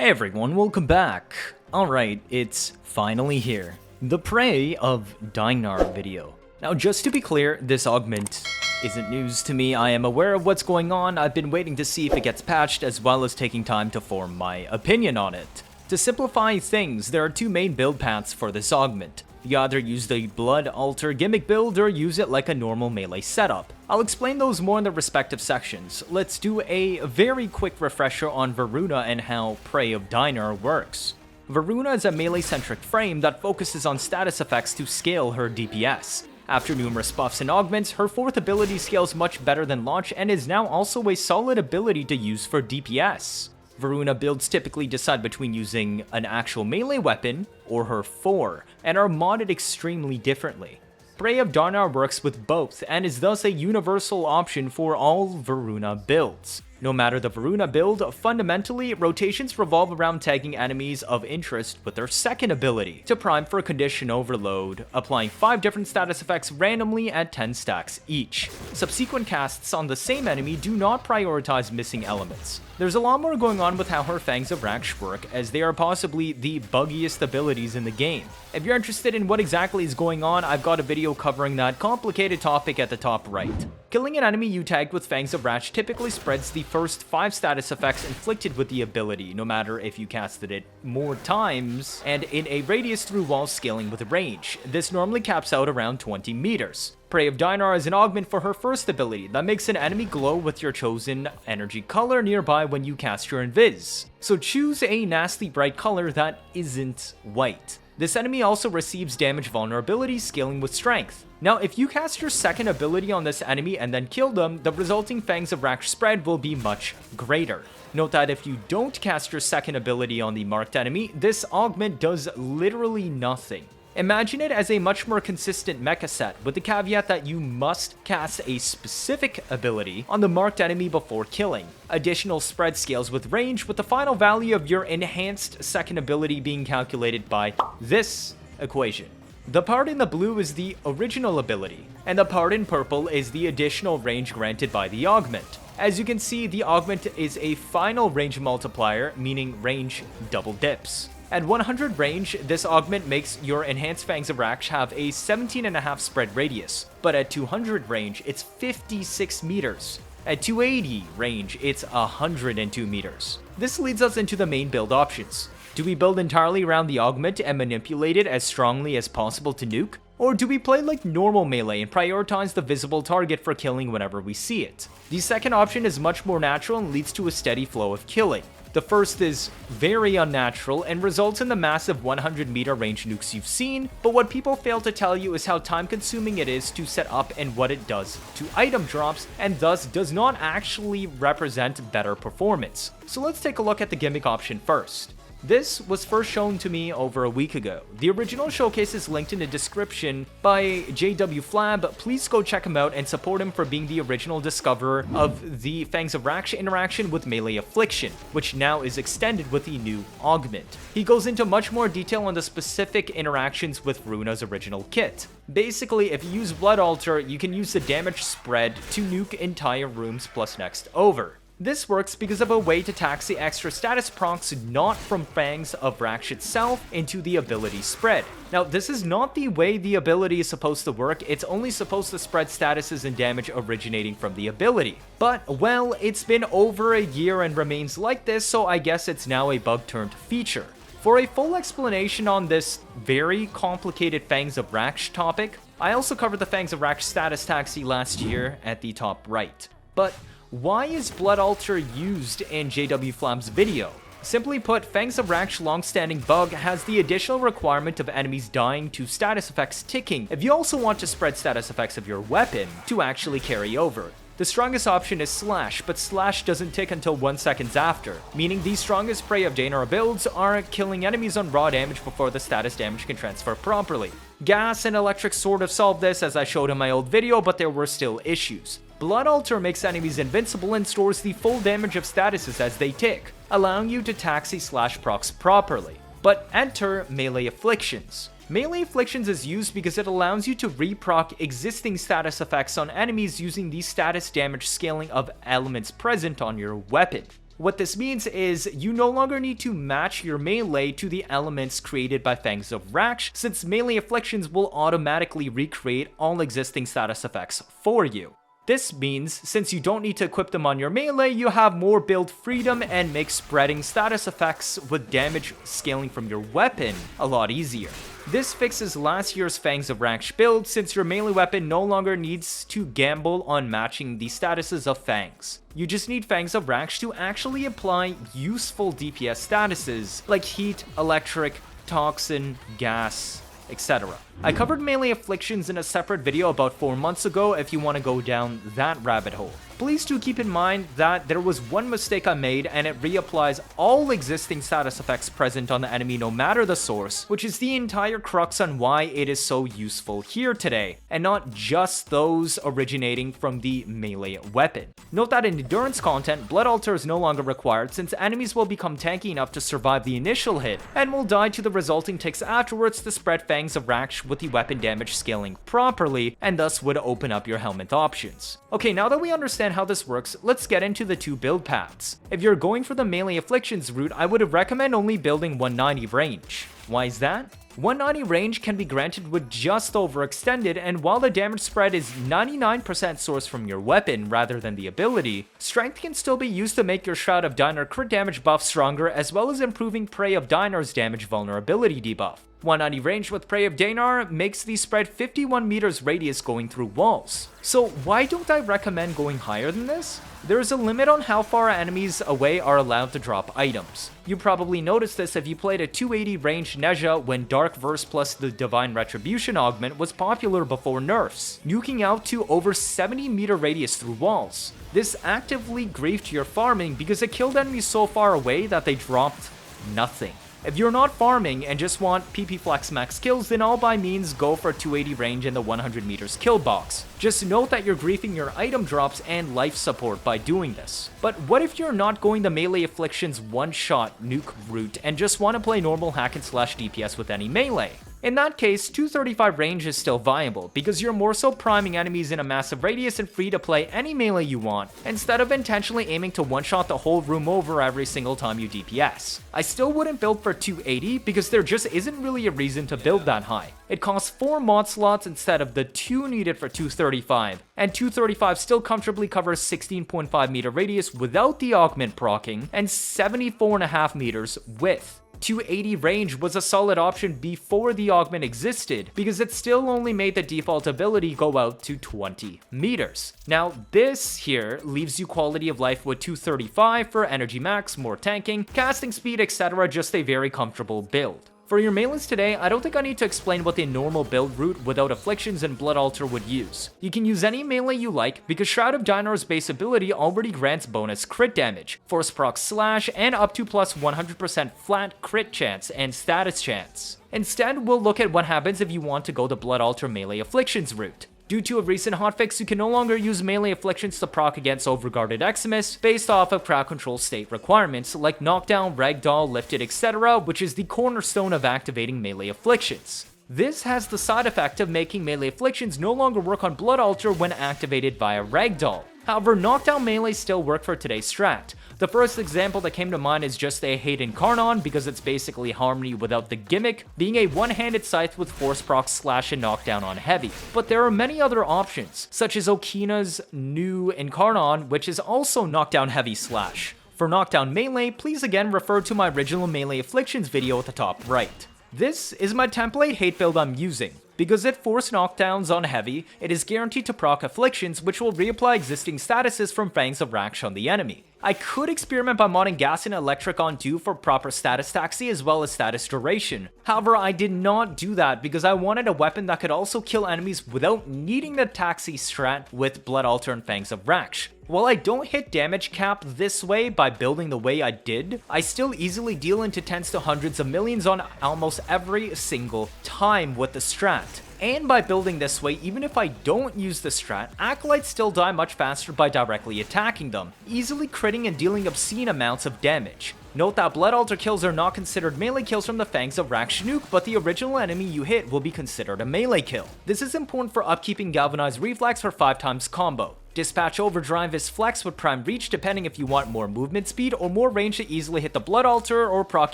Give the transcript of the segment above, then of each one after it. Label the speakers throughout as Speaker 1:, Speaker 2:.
Speaker 1: Hey everyone, welcome back. Alright, it's finally here. The Prey of Dynar video. Now just to be clear, this augment isn't news to me. I am aware of what's going on. I've been waiting to see if it gets patched as well as taking time to form my opinion on it. To simplify things, there are two main build paths for this augment. You either use the Blood Altar gimmick build or use it like a normal melee setup. I'll explain those more in the respective sections. Let's do a very quick refresher on Voruna and how Prey of Dynar works. Voruna is a melee-centric frame that focuses on status effects to scale her DPS. After numerous buffs and augments, her fourth ability scales much better than launch and is now also a solid ability to use for DPS. Voruna builds typically decide between using an actual melee weapon or her 4, and are modded extremely differently. Prey of Dynar works with both, and is thus a universal option for all Voruna builds. No matter the Voruna build, fundamentally, rotations revolve around tagging enemies of interest with their second ability, to prime for condition overload, applying 5 different status effects randomly at 10 stacks each. Subsequent casts on the same enemy do not prioritize missing elements. There's a lot more going on with how her Fangs of Raksh work, as they are possibly the buggiest abilities in the game. If you're interested in what exactly is going on, I've got a video covering that complicated topic at the top right. Killing an enemy you tagged with Fangs of Raksh typically spreads the first 5 status effects inflicted with the ability, no matter if you casted it more times, and in a radius through walls scaling with range. This normally caps out around 20 meters. Prey of Dynar is an augment for her first ability that makes an enemy glow with your chosen energy color nearby when you cast your invis. So choose a nasty bright color that isn't white. This enemy also receives damage vulnerability scaling with strength. Now, if you cast your second ability on this enemy and then kill them, the resulting Fangs of Raksh spread will be much greater. Note that if you don't cast your second ability on the marked enemy, this augment does literally nothing. Imagine it as a much more consistent mecha set, with the caveat that you must cast a specific ability on the marked enemy before killing. Additional spread scales with range, with the final value of your enhanced second ability being calculated by this equation. The part in the blue is the original ability, and the part in purple is the additional range granted by the augment. As you can see, the augment is a final range multiplier, meaning range double dips. At 100 range, this augment makes your enhanced Fangs of Raksh have a 17.5 spread radius, but at 200 range, it's 56 meters. At 280 range, it's 102 meters. This leads us into the main build options. Do we build entirely around the augment and manipulate it as strongly as possible to nuke? Or do we play like normal melee and prioritize the visible target for killing whenever we see it? The second option is much more natural and leads to a steady flow of killing. The first is very unnatural and results in the massive 100 meter range nukes you've seen, but what people fail to tell you is how time consuming it is to set up and what it does to item drops, and thus does not actually represent better performance. So let's take a look at the gimmick option first. This was first shown to me over a week ago. The original showcase is linked in the description by JW Please go check him out and support him for being the original discoverer of the Fangs of Raksh interaction with melee Affliction, which now is extended with the new augment. He goes into much more detail on the specific interactions with Voruna'S original kit. Basically, if you use Blood Altar, you can use the damage spread to nuke entire rooms plus next over. This works because of a way to tax the extra status procs not from Fangs of Raksh itself into the ability spread. Now, this is not the way the ability is supposed to work. It's only supposed to spread statuses and damage originating from the ability. But, well, it's been over a year and remains like this, so I guess it's now a bug turned feature. For a full explanation on this very complicated Fangs of Raksh topic, I also covered the Fangs of Raksh status taxi last year at the top right. But why is Blood Altar used in JW video? Simply put, Fangs of Raksh long-standing bug has the additional requirement of enemies dying to status effects ticking if you also want to spread status effects of your weapon to actually carry over. The strongest option is Slash, but Slash doesn't tick until 1 second after, meaning the strongest Prey of Dynar builds are killing enemies on raw damage before the status damage can transfer properly. Gas and Electric sort of solved this as I showed in my old video, but there were still issues. Blood Altar makes enemies invincible and stores the full damage of statuses as they tick, allowing you to taxi slash procs properly. But enter Melee Afflictions. Melee Afflictions is used because it allows you to reproc existing status effects on enemies using the status damage scaling of elements present on your weapon. What this means is you no longer need to match your melee to the elements created by Fangs of Raksh, since melee afflictions will automatically recreate all existing status effects for you. This means, since you don't need to equip them on your melee, you have more build freedom and makes spreading status effects with damage scaling from your weapon a lot easier. This fixes last year's Fangs of Raksh build, since your melee weapon no longer needs to gamble on matching the statuses of Fangs. You just need Fangs of Raksh to actually apply useful DPS statuses, like Heat, Electric, Toxin, Gas, etc. I covered melee afflictions in a separate video about 4 months ago if you want to go down that rabbit hole. Please do keep in mind that there was one mistake I made and it reapplies all existing status effects present on the enemy no matter the source, which is the entire crux on why it is so useful here today, and not just those originating from the melee weapon. Note that in endurance content, Blood Altar is no longer required since enemies will become tanky enough to survive the initial hit, and will die to the resulting ticks afterwards to spread Fangs of Raksh with the weapon damage scaling properly, and thus would open up your helmet options. Okay, now that we understand how this works, let's get into the 2 build paths. If you're going for the melee afflictions route, I would recommend only building 190 range. Why is that? 190 range can be granted with just overextended, and while the damage spread is 99% sourced from your weapon rather than the ability, strength can still be used to make your Shroud of Dynar crit damage buff stronger, as well as improving Prey of Dynar's damage vulnerability debuff. 190 range with Prey of Dynar makes the spread 51 meters radius going through walls. So why don't I recommend going higher than this? There is a limit on how far enemies away are allowed to drop items. You probably noticed this if you played a 280 range Nezha when Dark Verse plus the Divine Retribution augment was popular before nerfs, nuking out to over 70 meter radius through walls. This actively griefed your farming because it killed enemies so far away that they dropped nothing. If you're not farming and just want PP Flex max kills, then all by means go for 280 range in the 100 meters kill box. Just note that you're griefing your item drops and life support by doing this. But what if you're not going the melee afflictions one-shot nuke route and just want to play normal hack and slash DPS with any melee? In that case, 235 range is still viable, because you're more so priming enemies in a massive radius and free to play any melee you want, instead of intentionally aiming to one-shot the whole room over every single time you DPS. I still wouldn't build for 280, because there just isn't really a reason to build that high. It costs 4 mod slots instead of the 2 needed for 235, and 235 still comfortably covers 16.5 meter radius without the augment proccing, and 74.5 meters with. 280 range was a solid option before the augment existed, because it still only made the default ability go out to 20 meters. Now this here leaves you quality of life with 235 for energy max, more tanking, casting speed, etc. Just a very comfortable build. For your melees today, I don't think I need to explain what the normal build route without afflictions and Blood Altar would use. You can use any melee you like, because Shroud of Dynar's base ability already grants bonus crit damage, force proc slash, and up to plus 100% flat crit chance and status chance. Instead, we'll look at what happens if you want to go the Blood Altar melee afflictions route. Due to a recent hotfix, you can no longer use melee afflictions to proc against overguarded Eximus based off of crowd control state requirements like knockdown, ragdoll, lifted, etc., which is the cornerstone of activating melee afflictions. This has the side effect of making melee afflictions no longer work on Blood Altar when activated via ragdoll. However, knockdown melees still work for today's strat. The first example that came to mind is just a Hate Incarnon, because it's basically Harmony without the gimmick, being a one-handed scythe with force proc slash and knockdown on heavy. But there are many other options, such as Okina's new Incarnon, which is also knockdown heavy slash. For knockdown melee, please again refer to my original melee afflictions video at the top right. This is my template hate build I'm using. Because it force knockdowns on heavy, it is guaranteed to proc afflictions, which will reapply existing statuses from Fangs of Raksh on the enemy. I could experiment by modding gas and electric on 2 for proper status taxi as well as status duration. However, I did not do that because I wanted a weapon that could also kill enemies without needing the taxi strat with Blood Altar and Fangs of Raksh. While I don't hit damage cap this way by building the way I did, I still easily deal into tens to hundreds of millions on almost every single time with the strat. And by building this way, even if I don't use the strat, Acolytes still die much faster by directly attacking them, easily critting and dealing obscene amounts of damage. Note that Blood Altar kills are not considered melee kills from the Fangs of Raksh Nuke, but the original enemy you hit will be considered a melee kill. This is important for upkeeping Galvanized Reflex for 5 times combo. Dispatch Overdrive is flex with prime reach depending if you want more movement speed or more range to easily hit the Blood Altar or proc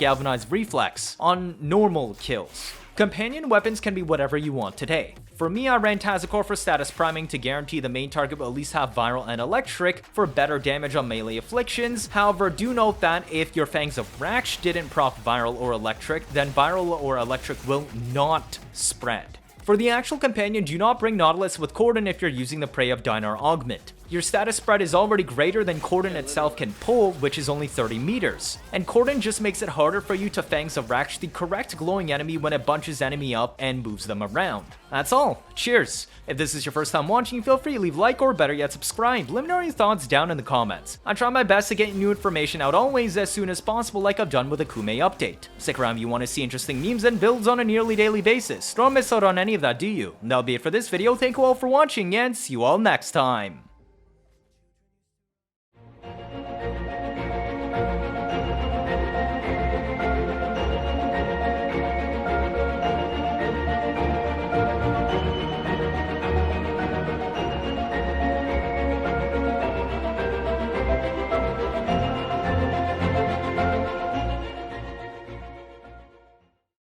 Speaker 1: Galvanized Reflex on normal kills. Companion weapons can be whatever you want today. For me, I ran Tazakor for status priming to guarantee the main target will at least have Viral and Electric for better damage on melee afflictions. However, do note that if your Fangs of Raksh didn't proc Viral or Electric, then Viral or Electric will not spread. For the actual companion, do not bring Nautilus with Cordon if you're using the Prey of Dynar Augment. Your status spread is already greater than Cordon itself can pull, which is only 30 meters. And Cordon just makes it harder for you to Fangs of Raksh the correct glowing enemy when it bunches enemy up and moves them around. That's all. Cheers! If this is your first time watching, feel free to leave a like or better yet subscribe. Let me know your thoughts down in the comments. I try my best to get new information out always as soon as possible like I've done with the Koumei update. Stick around if you want to see interesting memes and builds on a nearly daily basis. Don't miss out on any of that, do you? That'll be it for this video. Thank you all for watching and see you all next time.